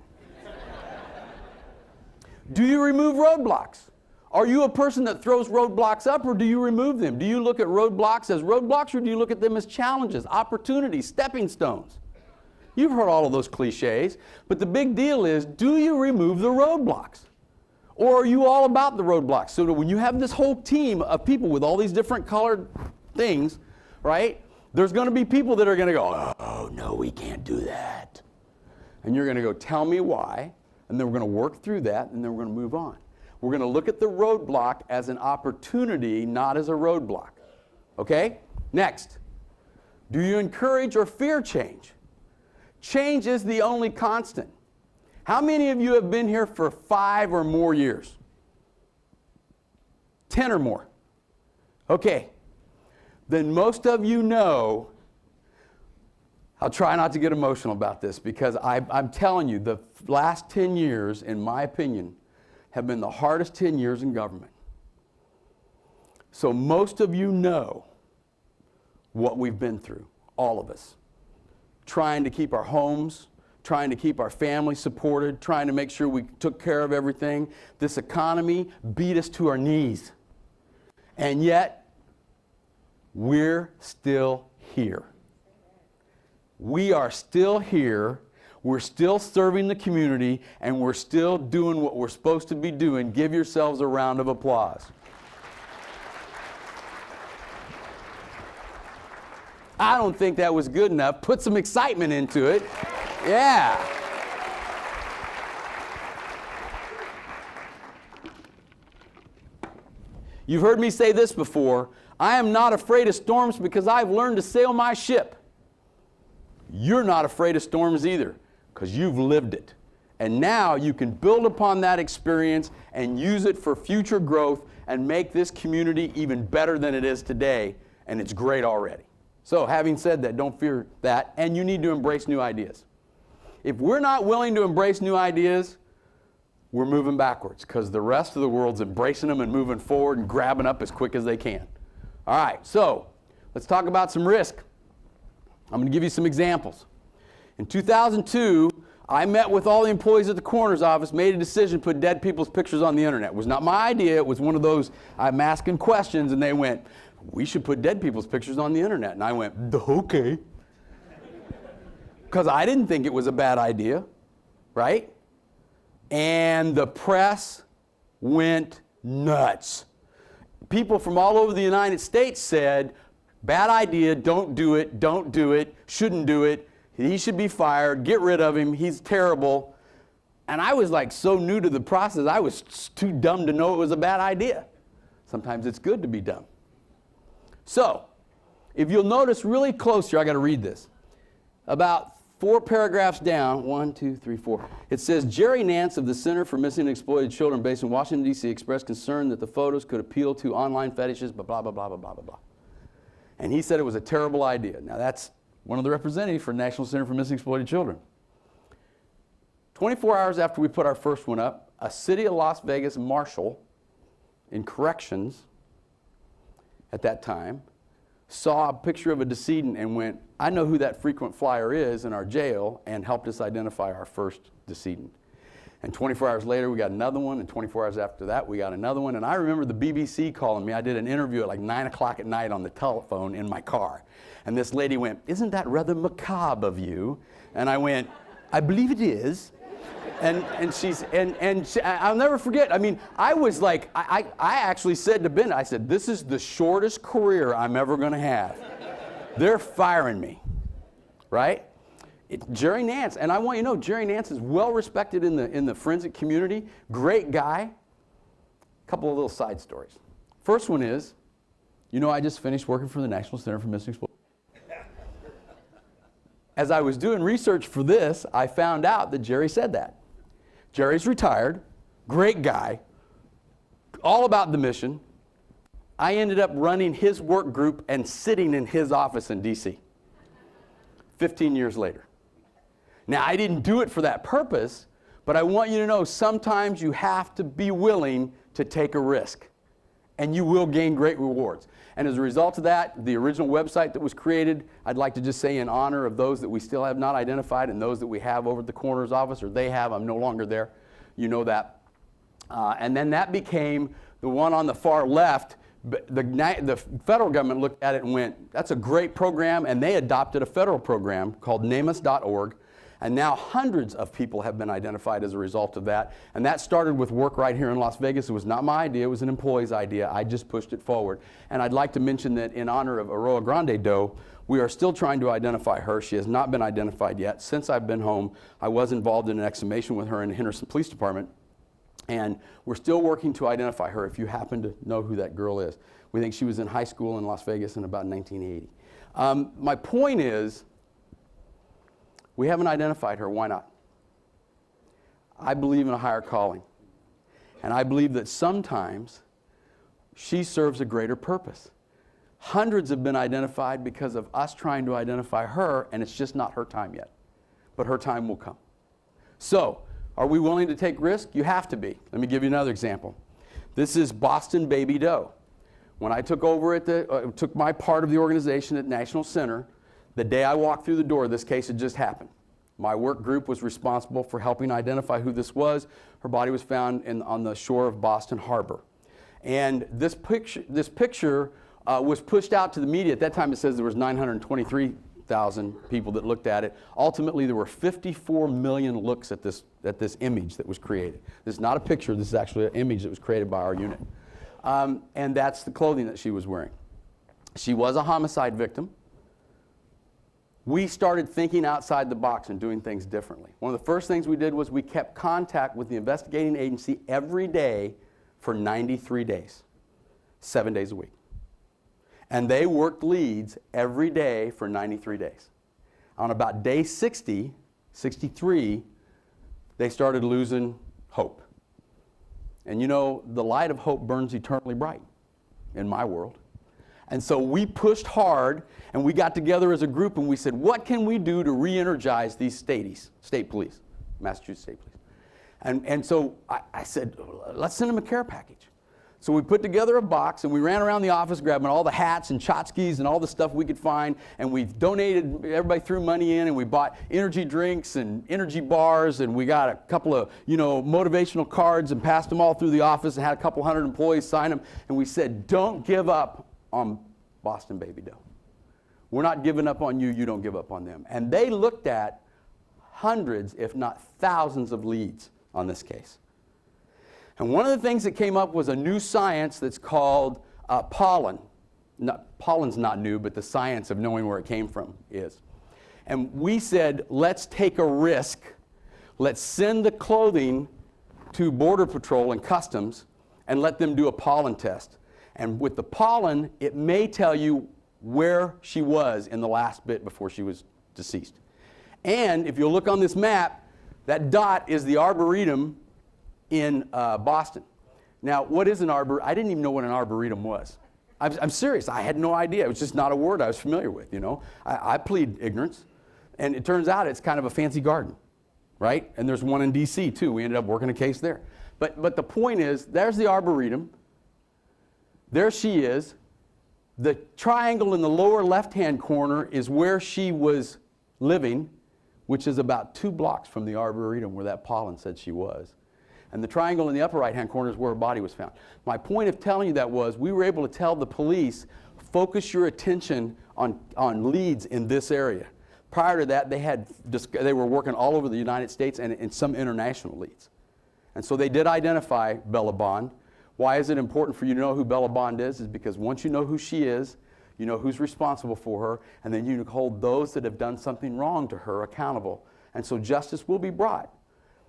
Do you remove roadblocks? Are you a person that throws roadblocks up, or do you remove them? Do you look at roadblocks as roadblocks, or do you look at them as challenges, opportunities, stepping stones? You've heard all of those cliches, but the big deal is, do you remove the roadblocks? Or are you all about the roadblocks? So that when you have this whole team of people with all these different colored things, right, there's going to be people that are going to go, oh, no, we can't do that. And you're going to go, tell me why, and then we're going to work through that, and then we're going to move on. We're going to look at the roadblock as an opportunity, not as a roadblock. Okay? Next. Do you encourage or fear change? Change is the only constant. How many of you have been here for 5 or more years? 10 or more? Okay. Then most of you know, I'll try not to get emotional about this, because I'm telling you, the last 10 years, in my opinion, have been the hardest 10 years in government. So most of you know what we've been through, all of us. Trying to keep our homes, trying to keep our families supported, trying to make sure we took care of everything. This economy beat us to our knees. And yet, we're still here. We are still here. We're still serving the community, and we're still doing what we're supposed to be doing. Give yourselves a round of applause. I don't think that was good enough. Put some excitement into it. Yeah. You've heard me say this before. I am not afraid of storms because I've learned to sail my ship. You're not afraid of storms either because you've lived it. And now you can build upon that experience and use it for future growth and make this community even better than it is today. And it's great already. So having said that, don't fear that. And you need to embrace new ideas. If we're not willing to embrace new ideas, we're moving backwards because the rest of the world's embracing them and moving forward and grabbing up as quick as they can. All right, so let's talk about some risk. I'm going to give you some examples. In 2002, I met with all the employees at the coroner's office, made a decision to put dead people's pictures on the internet. It was not my idea. It was one of those, I'm asking questions, and they went, we should put dead people's pictures on the internet. And I went, okay. Because I didn't think it was a bad idea, right? And the press went nuts. People from all over the United States said, bad idea, don't do it, shouldn't do it, he should be fired, get rid of him, he's terrible. And I was like so new to the process, I was too dumb to know it was a bad idea. Sometimes it's good to be dumb. So, if you'll notice really close here, I got to read this. About 4 paragraphs down, 1, 2, 3, 4. It says, Jerry Nance of the Center for Missing and Exploited Children based in Washington, D.C. expressed concern that the photos could appeal to online fetishes, blah, blah, blah, blah, blah, blah, blah. And he said it was a terrible idea. Now that's one of the representatives for National Center for Missing and Exploited Children. 24 hours after we put our first one up, a City of Las Vegas marshal in corrections at that time saw a picture of a decedent and went, I know who that frequent flyer is in our jail, and helped us identify our first decedent. And 24 hours later, we got another one, and 24 hours after that, we got another one. And I remember the BBC calling me. I did an interview at like 9 o'clock at night on the telephone in my car. And this lady went, isn't that rather macabre of you? And I went, I believe it is. I'll never forget. I mean, I was like, I actually said to Ben, I said, this is the shortest career I'm ever going to have. They're firing me, right? Jerry Nance, and I want you to know, Jerry Nance is well respected in the forensic community. Great guy. A couple of little side stories. First one is, you know, I just finished working for the National Center for Missing and Exploited. As I was doing research for this, I found out that Jerry said that. Jerry's retired, great guy, all about the mission. I ended up running his work group and sitting in his office in D.C. 15 years later. Now, I didn't do it for that purpose, but I want you to know sometimes you have to be willing to take a risk, and you will gain great rewards. And as a result of that, the original website that was created, I'd like to just say in honor of those that we still have not identified and those that we have over at the coroner's office, or they have, I'm no longer there, you know that. And then that became the one on the far left. The federal government looked at it and went, that's a great program, and they adopted a federal program called namus.org. And now hundreds of people have been identified as a result of that. And that started with work right here in Las Vegas. It was not my idea. It was an employee's idea. I just pushed it forward. And I'd like to mention that in honor of Aroa Grande Doe, we are still trying to identify her. She has not been identified yet. Since I've been home, I was involved in an exhumation with her in the Henderson Police Department. And we're still working to identify her if you happen to know who that girl is. We think she was in high school in Las Vegas in about 1980. My point is, we haven't identified her. Why not? I believe in a higher calling. And I believe that sometimes she serves a greater purpose. Hundreds have been identified because of us trying to identify her, and it's just not her time yet. But her time will come. So, are we willing to take risk? You have to be. Let me give you another example. This is Boston Baby Doe. When I took over took my part of the organization at National Center, the day I walked through the door, this case had just happened. My work group was responsible for helping identify who this was. Her body was found on the shore of Boston Harbor. And this picture was pushed out to the media. At that time, it says there was 923,000 people that looked at it. Ultimately, there were 54 million looks at this image that was created. This is not a picture. This is actually an image that was created by our unit. And that's the clothing that she was wearing. She was a homicide victim. We started thinking outside the box and doing things differently. One of the first things we did was we kept contact with the investigating agency every day for 93 days. 7 days a week. And they worked leads every day for 93 days. On about day 60, 63, they started losing hope. And you know, the light of hope burns eternally bright in my world. And so we pushed hard, and we got together as a group, and we said, what can we do to re-energize these state police, Massachusetts State Police? And so I said, let's send them a care package. So we put together a box, and we ran around the office grabbing all the hats and tchotchkes and all the stuff we could find, and we donated, everybody threw money in, and we bought energy drinks and energy bars, and we got a couple of, motivational cards and passed them all through the office and had a couple hundred employees sign them, and we said, don't give up on Boston Baby Doe. We're not giving up on you, you don't give up on them. And they looked at hundreds, if not thousands of leads on this case. And one of the things that came up was a new science that's called pollen. Pollen's not new, but the science of knowing where it came from is. And we said, let's take a risk. Let's send the clothing to Border Patrol and Customs and let them do a pollen test. And with the pollen, it may tell you where she was in the last bit before she was deceased. And if you'll look on this map, that dot is the Arboretum in Boston. Now, what is an arboretum? I didn't even know what an arboretum was. I'm serious. I had no idea. It was just not a word I was familiar with, I plead ignorance. And it turns out it's kind of a fancy garden, right? And there's one in D.C. too. We ended up working a case there. But the point is, there's the Arboretum. There she is. The triangle in the lower left-hand corner is where she was living, which is about 2 blocks from the Arboretum where that pollen said she was. And the triangle in the upper right-hand corner is where her body was found. My point of telling you that was we were able to tell the police, focus your attention on leads in this area. Prior to that, they were working all over the United States and in some international leads. And so they did identify Bella Bond. Why is it important for you to know who Bella Bond is? Is because once you know who she is, you know who's responsible for her, and then you hold those that have done something wrong to her accountable. And so justice will be brought.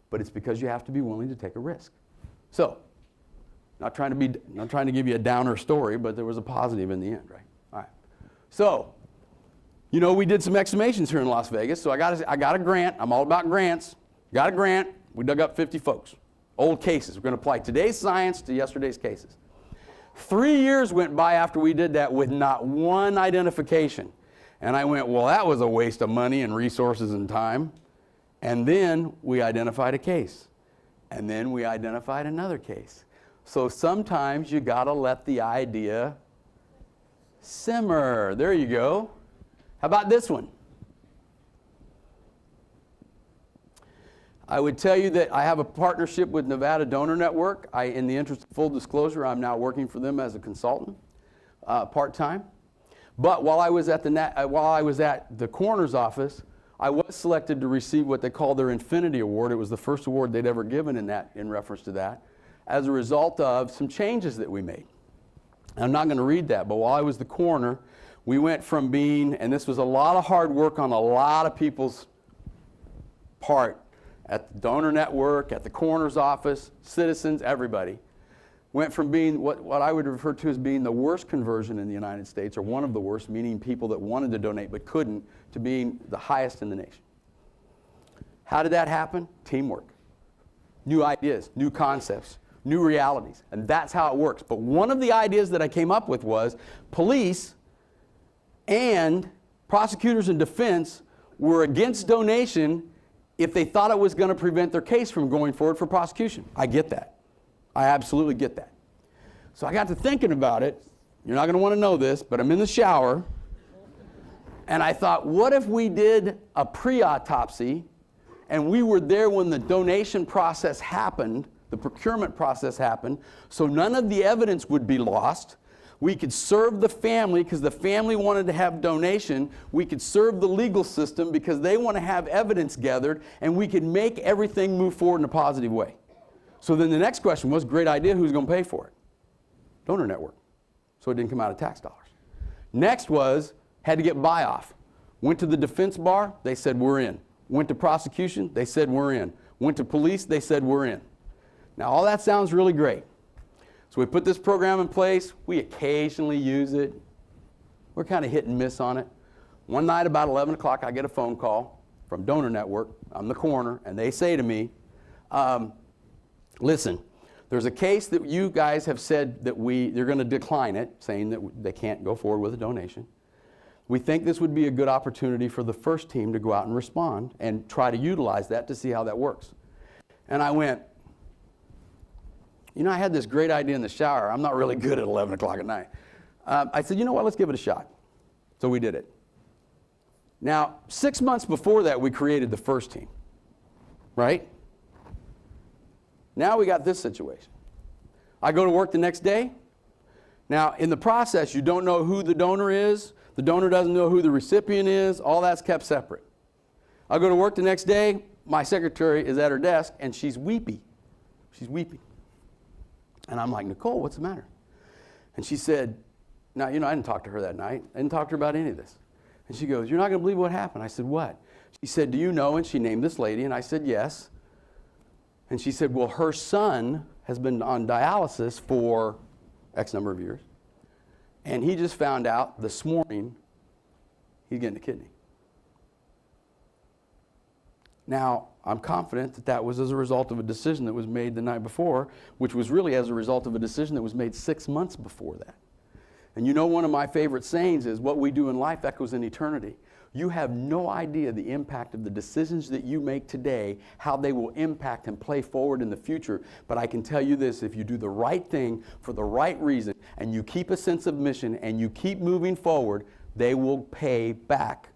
But it's because you have to be willing to take a risk. So, not trying to give you a downer story, but there was a positive in the end, right? All right. So, we did some exhumations here in Las Vegas. So I got a grant. I'm all about grants. Got a grant. We dug up 50 folks. Old cases. We're going to apply today's science to yesterday's cases. 3 years went by after we did that with not one identification. And I went, well, that was a waste of money and resources and time. And then we identified a case. And then we identified another case. So sometimes you got to let the idea simmer. There you go. How about this one? I would tell you that I have a partnership with Nevada Donor Network. In the interest of full disclosure, I'm now working for them as a consultant, part-time. But while I was at the coroner's office, I was selected to receive what they call their Infinity Award. It was the first award they'd ever given in reference to that, as a result of some changes that we made. I'm not going to read that, but while I was the coroner, we went from being, and this was a lot of hard work on a lot of people's part, at the donor network, at the coroner's office, citizens, everybody, went from being what I would refer to as being the worst conversion in the United States, or one of the worst, meaning people that wanted to donate but couldn't, to being the highest in the nation. How did that happen? Teamwork. New ideas, new concepts, new realities, and that's how it works. But one of the ideas that I came up with was police and prosecutors and defense were against donation if they thought it was going to prevent their case from going forward for prosecution. I get that. I absolutely get that. So I got to thinking about it. You're not going to want to know this, but I'm in the shower. And I thought, what if we did a pre-autopsy and we were there when the donation process happened, the procurement process happened, so none of the evidence would be lost. We could serve the family because the family wanted to have donation. We could serve the legal system because they want to have evidence gathered, and we could make everything move forward in a positive way. So then the next question was, great idea, who's going to pay for it? Donor network. So it didn't come out of tax dollars. Next was, had to get buy-off. Went to the defense bar, they said we're in. Went to prosecution, they said we're in. Went to police, they said we're in. Now all that sounds really great. So we put this program in place. We occasionally use it. We're kind of hit and miss on it. One night about 11 o'clock, I get a phone call from Donor Network. I'm the coroner, and they say to me, listen, there's a case that you guys have said that they're going to decline it, saying that they can't go forward with a donation. We think this would be a good opportunity for the first team to go out and respond and try to utilize that to see how that works. And I went, you know, I had this great idea in the shower. I'm not really good at 11 o'clock at night. I said, you know what, let's give it a shot. So we did it. Now, 6 months before that, we created the first team, right? Now we got this situation. I go to work the next day. Now, in the process, you don't know who the donor is. The donor doesn't know who the recipient is. All that's kept separate. I go to work the next day. My secretary is at her desk, and she's weepy. She's weepy. And I'm like, Nicole, what's the matter? And she said, now, you know, I didn't talk to her that night. I didn't talk to her about any of this. And she goes, you're not going to believe what happened. I said, what? She said, do you know? And she named this lady, and I said, yes. And she said, well, her son has been on dialysis for X number of years. And he just found out this morning he's getting a kidney. Now, I'm confident that that was as a result of a decision that was made the night before, which was really as a result of a decision that was made 6 months before that. And you know, one of my favorite sayings is, what we do in life echoes in eternity. You have no idea the impact of the decisions that you make today, how they will impact and play forward in the future. But I can tell you this, if you do the right thing for the right reason, and you keep a sense of mission, and you keep moving forward, they will pay back,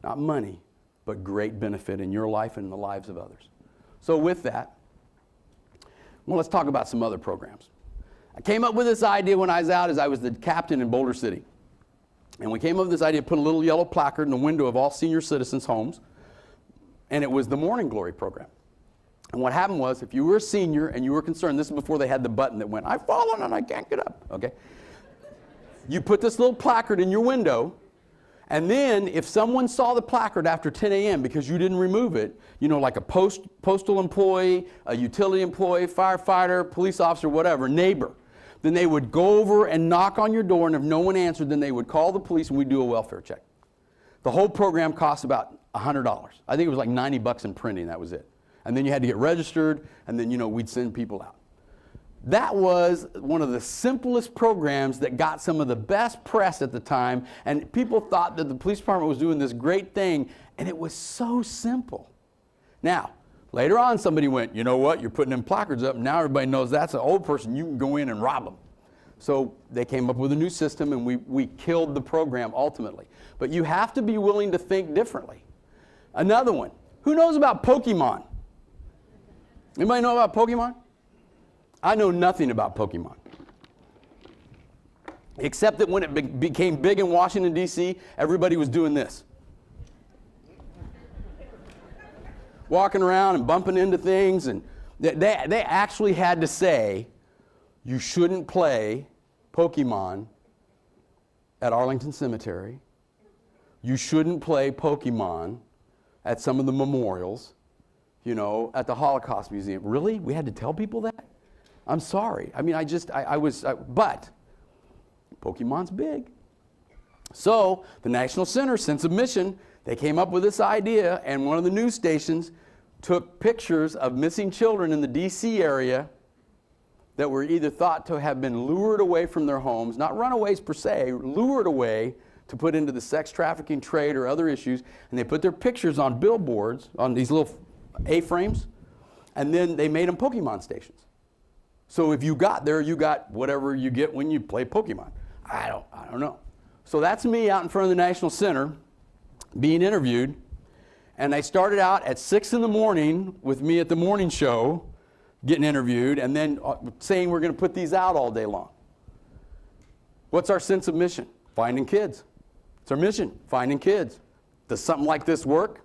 not money, but great benefit in your life and in the lives of others. So with that, well, let's talk about some other programs. I came up with this idea when I was out, as I was the captain in Boulder City. And we came up with this idea to put a little yellow placard in the window of all senior citizens' homes. And it was the Morning Glory program. And what happened was, if you were a senior and you were concerned, this is before they had the button that went, I've fallen and I can't get up, okay? You put this little placard in your window, and then if someone saw the placard after 10 a.m. because you didn't remove it, you know, like a postal employee, a utility employee, firefighter, police officer, whatever, neighbor, then they would go over and knock on your door, and if no one answered, then they would call the police and we'd do a welfare check. The whole program cost about $100. I think it was like $90 in printing, that was it. And then you had to get registered, and then, you know, we'd send people out. That was one of the simplest programs that got some of the best press at the time, and people thought that the police department was doing this great thing, and it was so simple. Now, later on, somebody went, you know what, you're putting them placards up, and now everybody knows that's an old person, you can go in and rob them. So they came up with a new system, and we killed the program ultimately. But you have to be willing to think differently. Another one, who knows about Pokemon? Anybody know about Pokemon? I know nothing about Pokemon. Except that when it became big in Washington, D.C., everybody was doing this. Walking around and bumping into things, and they actually had to say, you shouldn't play Pokemon at Arlington Cemetery. You shouldn't play Pokemon at some of the memorials, you know, at the Holocaust Museum. Really? We had to tell people that? I'm sorry. I mean, but Pokemon's big. So the National Center, sense of mission, they came up with this idea, and one of the news stations took pictures of missing children in the D.C. area that were either thought to have been lured away from their homes, not runaways per se, lured away to put into the sex trafficking trade or other issues, and they put their pictures on billboards, on these little A-frames, and then they made them Pokemon stations. So if you got there, you got whatever you get when you play Pokemon. I don't know. So that's me out in front of the National Center being interviewed, and they started out at 6 in the morning with me at the morning show getting interviewed, and then saying we're going to put these out all day long. What's our sense of mission? Finding kids. It's our mission, finding kids. Does something like this work?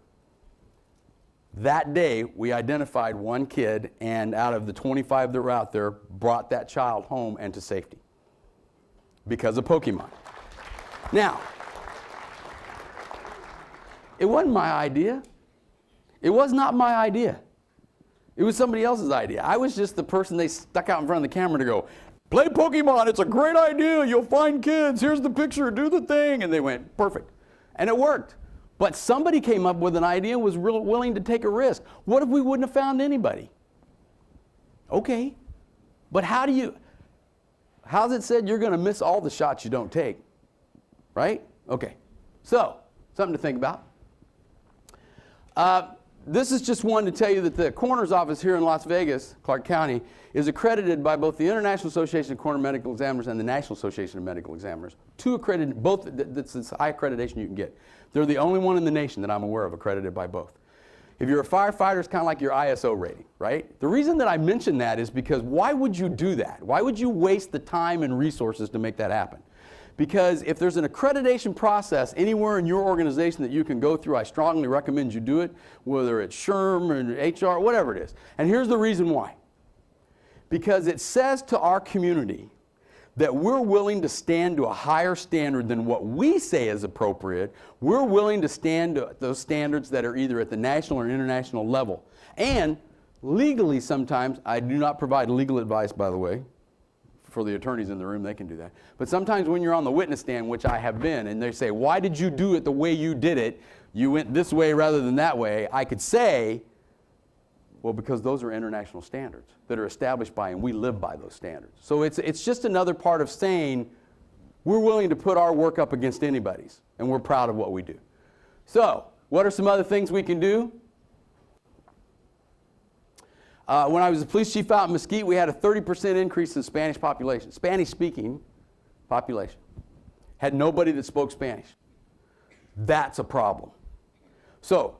That day, we identified one kid, and out of the 25 that were out there, brought that child home and to safety because of Pokemon. Now, it wasn't my idea. It was not my idea. It was somebody else's idea. I was just the person they stuck out in front of the camera to go, play Pokemon, it's a great idea, you'll find kids, here's the picture, do the thing. And they went, perfect. And it worked. But somebody came up with an idea and was willing to take a risk. What if we wouldn't have found anybody? Okay, but how's it said you're going to miss all the shots you don't take, right? Okay, so something to think about. This is just one to tell you that the coroner's office here in Las Vegas, Clark County, is accredited by both the International Association of Coroner Medical Examiners and the National Association of Medical Examiners. Two accredited, both, that's the high accreditation you can get. They're the only one in the nation that I'm aware of accredited by both. If you're a firefighter, it's kind of like your ISO rating, right? The reason that I mention that is because why would you do that? Why would you waste the time and resources to make that happen? Because if there's an accreditation process anywhere in your organization that you can go through, I strongly recommend you do it, whether it's SHRM or HR, whatever it is. And here's the reason why. Because it says to our community that we're willing to stand to a higher standard than what we say is appropriate. We're willing to stand to those standards that are either at the national or international level. And legally sometimes, I do not provide legal advice, by the way. For the attorneys in the room, they can do that. But sometimes when you're on the witness stand, which I have been, and they say, why did you do it the way you did it? You went this way rather than that way. I could say, well, because those are international standards that are established by, and we live by those standards. So it's just another part of saying we're willing to put our work up against anybody's, and we're proud of what we do. So what are some other things we can do? When I was the police chief out in Mesquite, we had a 30% increase in Spanish population, Spanish-speaking population. Had nobody that spoke Spanish. That's a problem. So,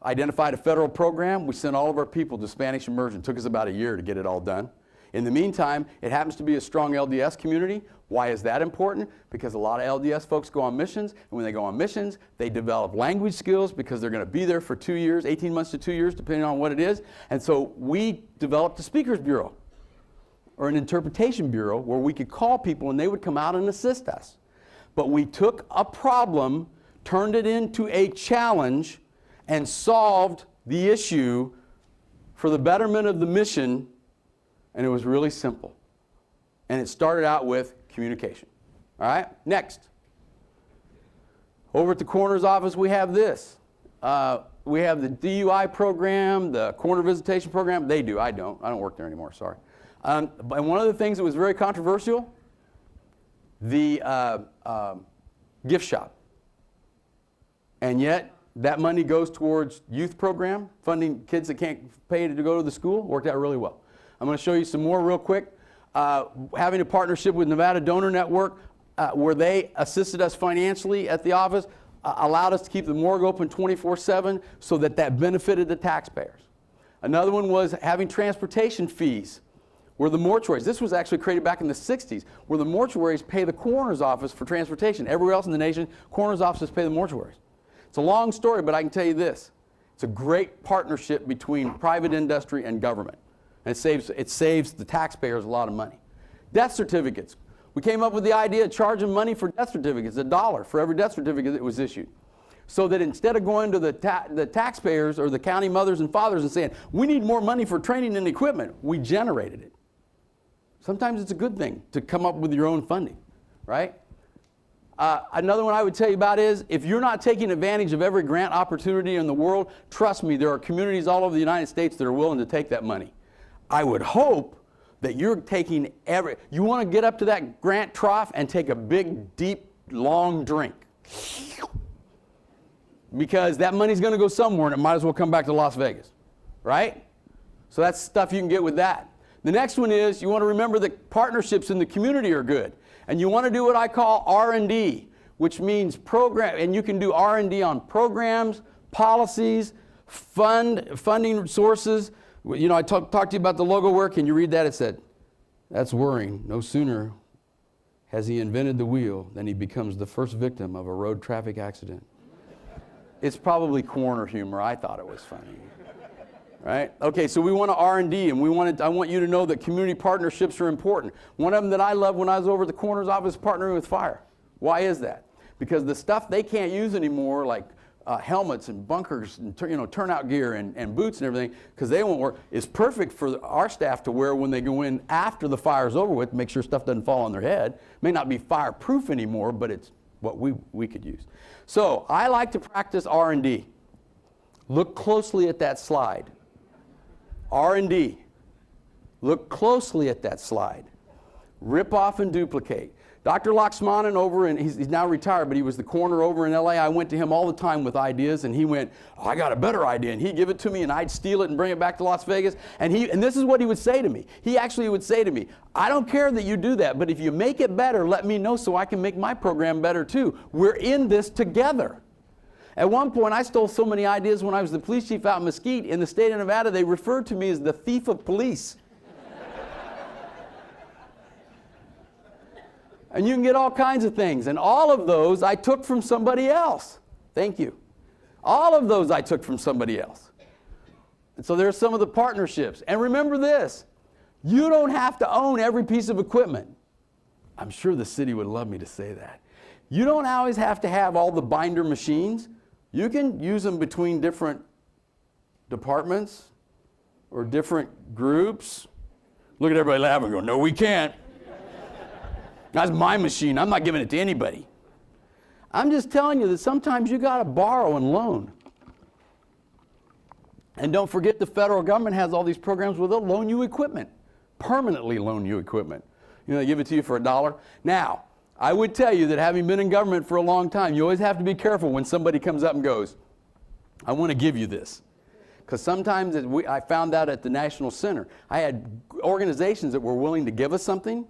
identified a federal program. We sent all of our people to Spanish immersion. It took us about a year to get it all done. In the meantime, it happens to be a strong LDS community. Why is that important? Because a lot of LDS folks go on missions, and when they go on missions, they develop language skills because they're going to be there for 2 years, 18 months to 2 years, depending on what it is. And so we developed a speakers bureau or an interpretation bureau where we could call people and they would come out and assist us. But we took a problem, turned it into a challenge, and solved the issue for the betterment of the mission. And it was really simple. And it started out with communication. All right, next. Over at the coroner's office, we have this. We have the DUI program, the coroner visitation program. They do, I don't. I don't work there anymore, sorry. And one of the things that was very controversial, the gift shop. And yet, that money goes towards youth program, funding kids that can't pay to go to the school. Worked out really well. I'm going to show you some more real quick. Having a partnership with Nevada Donor Network where they assisted us financially at the office, allowed us to keep the morgue open 24/7 so that benefited the taxpayers. Another one was having transportation fees where the mortuaries, this was actually created back in the 60s, where the mortuaries pay the coroner's office for transportation. Everywhere else in the nation, coroner's offices pay the mortuaries. It's a long story, but I can tell you this. It's a great partnership between private industry and government. And it saves the taxpayers a lot of money. Death certificates. We came up with the idea of charging money for death certificates, $1 for every death certificate that was issued. So that instead of going to the taxpayers or the county mothers and fathers and saying, we need more money for training and equipment, we generated it. Sometimes it's a good thing to come up with your own funding, right? Another one I would tell you about is, if you're not taking advantage of every grant opportunity in the world, trust me, there are communities all over the United States that are willing to take that money. I would hope that you're taking you want to get up to that grant trough and take a big, deep, long drink. Because that money's going to go somewhere and it might as well come back to Las Vegas, right? So that's stuff you can get with that. The next one is, you want to remember that partnerships in the community are good. And you want to do what I call R&D, which means program, and you can do R&D on programs, policies, funding sources. You know, I talked to you about the logo work. Can you read that? It said, that's worrying. No sooner has he invented the wheel than he becomes the first victim of a road traffic accident. It's probably corner humor. I thought it was funny. Right? Okay, so we want to R&D, and I want you to know that community partnerships are important. One of them that I loved when I was over at the coroner's office, partnering with fire. Why is that? Because the stuff they can't use anymore, like helmets and bunkers and turnout gear and boots and everything, because they won't work, is perfect for our staff to wear when they go in after the fire's over with, make sure stuff doesn't fall on their head. May not be fireproof anymore, but it's what we could use. So I like to practice R&D. Look closely at that slide. R&D. Look closely at that slide. Rip off and duplicate. Dr. Laxmanan over in, he's now retired, but he was the coroner over in LA. I went to him all the time with ideas, and he went, oh, I got a better idea. And he'd give it to me, and I'd steal it and bring it back to Las Vegas. And this is what he would say to me. He actually would say to me, I don't care that you do that, but if you make it better, let me know so I can make my program better too. We're in this together. At one point, I stole so many ideas when I was the police chief out in Mesquite. In the state of Nevada, they referred to me as the thief of police. And you can get all kinds of things. And all of those I took from somebody else. Thank you. All of those I took from somebody else. And so there's some of the partnerships. And remember this, you don't have to own every piece of equipment. I'm sure the city would love me to say that. You don't always have to have all the binder machines. You can use them between different departments or different groups. Look at everybody laughing and go, no, we can't. That's my machine. I'm not giving it to anybody. I'm just telling you that sometimes you got to borrow and loan. And don't forget the federal government has all these programs where they'll loan you equipment, permanently loan you equipment. They give it to you for $1. Now, I would tell you that having been in government for a long time, you always have to be careful when somebody comes up and goes, I want to give you this. Because sometimes I found out at the National Center, I had organizations that were willing to give us something.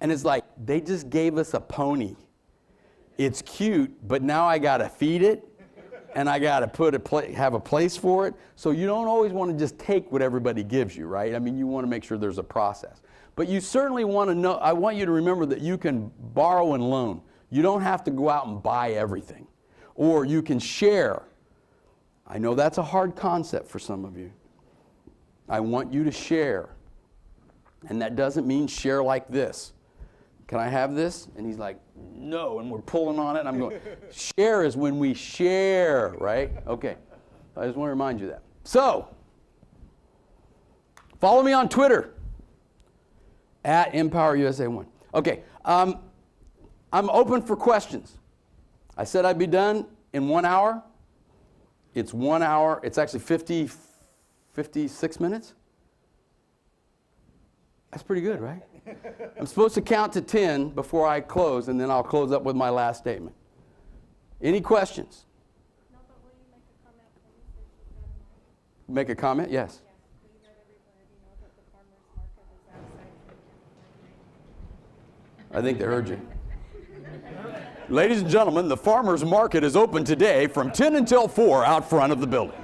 And it's like, they just gave us a pony. It's cute, but now I got to feed it, and I got to have a place for it. So you don't always want to just take what everybody gives you, right? I mean, you want to make sure there's a process. But you certainly want to know, I want you to remember that you can borrow and loan. You don't have to go out and buy everything. Or you can share. I know that's a hard concept for some of you. I want you to share. And that doesn't mean share like this. Can I have this? And he's like, no, and we're pulling on it, and I'm going, share is when we share, right? Okay, I just want to remind you that. So, follow me on Twitter, @EmpowerUSA1. Okay, I'm open for questions. I said I'd be done in 1 hour. It's 1 hour, it's actually 56 minutes. That's pretty good, right? I'm supposed to count to 10 before I close, and then I'll close up with my last statement. Any questions? No, but will you make a comment, please, if you've got a mic? Make a comment? Yes. Yes, will you let everybody know that the farmer's market is outside from 10 to 9? I think they heard you. Ladies and gentlemen, the farmer's market is open today from 10 until 4 out front of the building.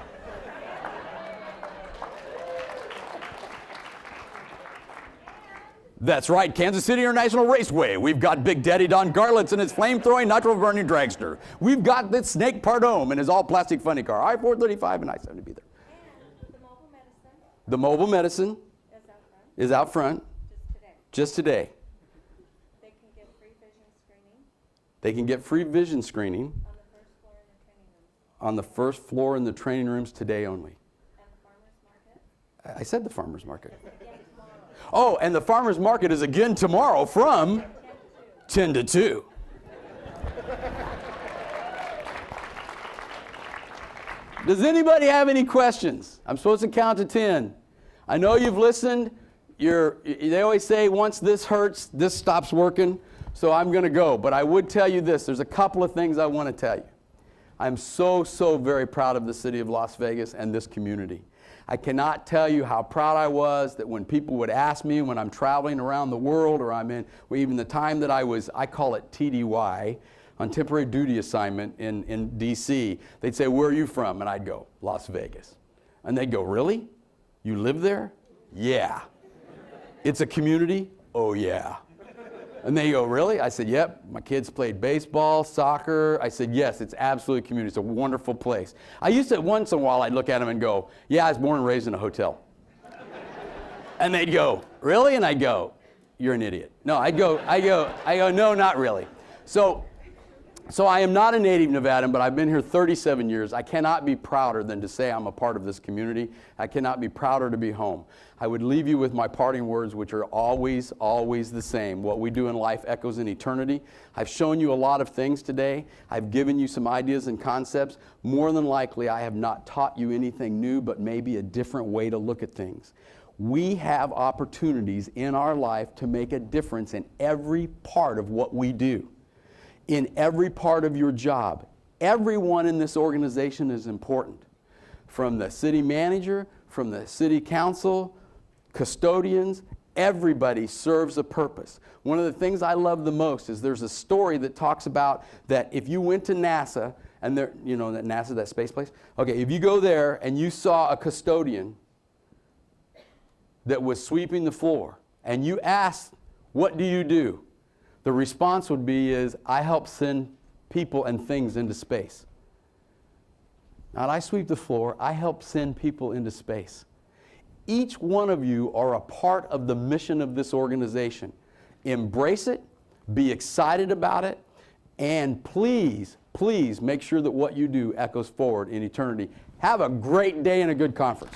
That's right, Kansas City International Raceway. We've got Big Daddy Don Garlitz and his flame-throwing, nitro-burning dragster. We've got the Snake Pardome and his all-plastic funny car. I-435 and I-70 be there. And the mobile medicine The mobile medicine is out front, is out front just today. just today. They can get free vision screening They can get free vision screening on the first floor in the training rooms. on the first floor in the training rooms today only. And the farmer's market I said the farmer's market. again tomorrow. Oh, and the farmer's market is again tomorrow from 10 to 2. Does anybody have any questions? I'm supposed to count to 10. I know you've listened. They always say once this hurts, this stops working. So I'm going to go. But I would tell you this. There's a couple of things I want to tell you. I'm so very proud of the city of Las Vegas and this community. I cannot tell you how proud I was that when people would ask me when I'm traveling around the world, or I'm in, even the time that I call it TDY, on temporary duty assignment in DC, they'd say, where are you from? And I'd go, Las Vegas. And they'd go, really? You live there? Yeah. It's a community? Oh yeah. And they go, really? I said, yep. My kids played baseball, soccer. I said, yes, it's absolutely a community. It's a wonderful place. I used to, once in a while, I'd look at them and go, yeah, I was born and raised in a hotel. And they'd go, really? And I'd go, you're an idiot. No, I'd go, no, not really. So So I am not a native Nevadan, but I've been here 37 years. I cannot be prouder than to say I'm a part of this community. I cannot be prouder to be home. I would leave you with my parting words, which are always, always the same. What we do in life echoes in eternity. I've shown you a lot of things today. I've given you some ideas and concepts. More than likely, I have not taught you anything new, but maybe a different way to look at things. We have opportunities in our life to make a difference in every part of what we do. In every part of your job. Everyone in this organization is important. From the city manager, from the city council, custodians, everybody serves a purpose. One of the things I love the most is there's a story that talks about that if you went to NASA, and there, you know, that NASA, that space place? Okay, if you go there and you saw a custodian that was sweeping the floor, and you asked, what do you do? The response would be is, I help send people and things into space. Not I sweep the floor, I help send people into space. Each one of you are a part of the mission of this organization. Embrace it, be excited about it, and please, please make sure that what you do echoes forward in eternity. Have a great day and a good conference.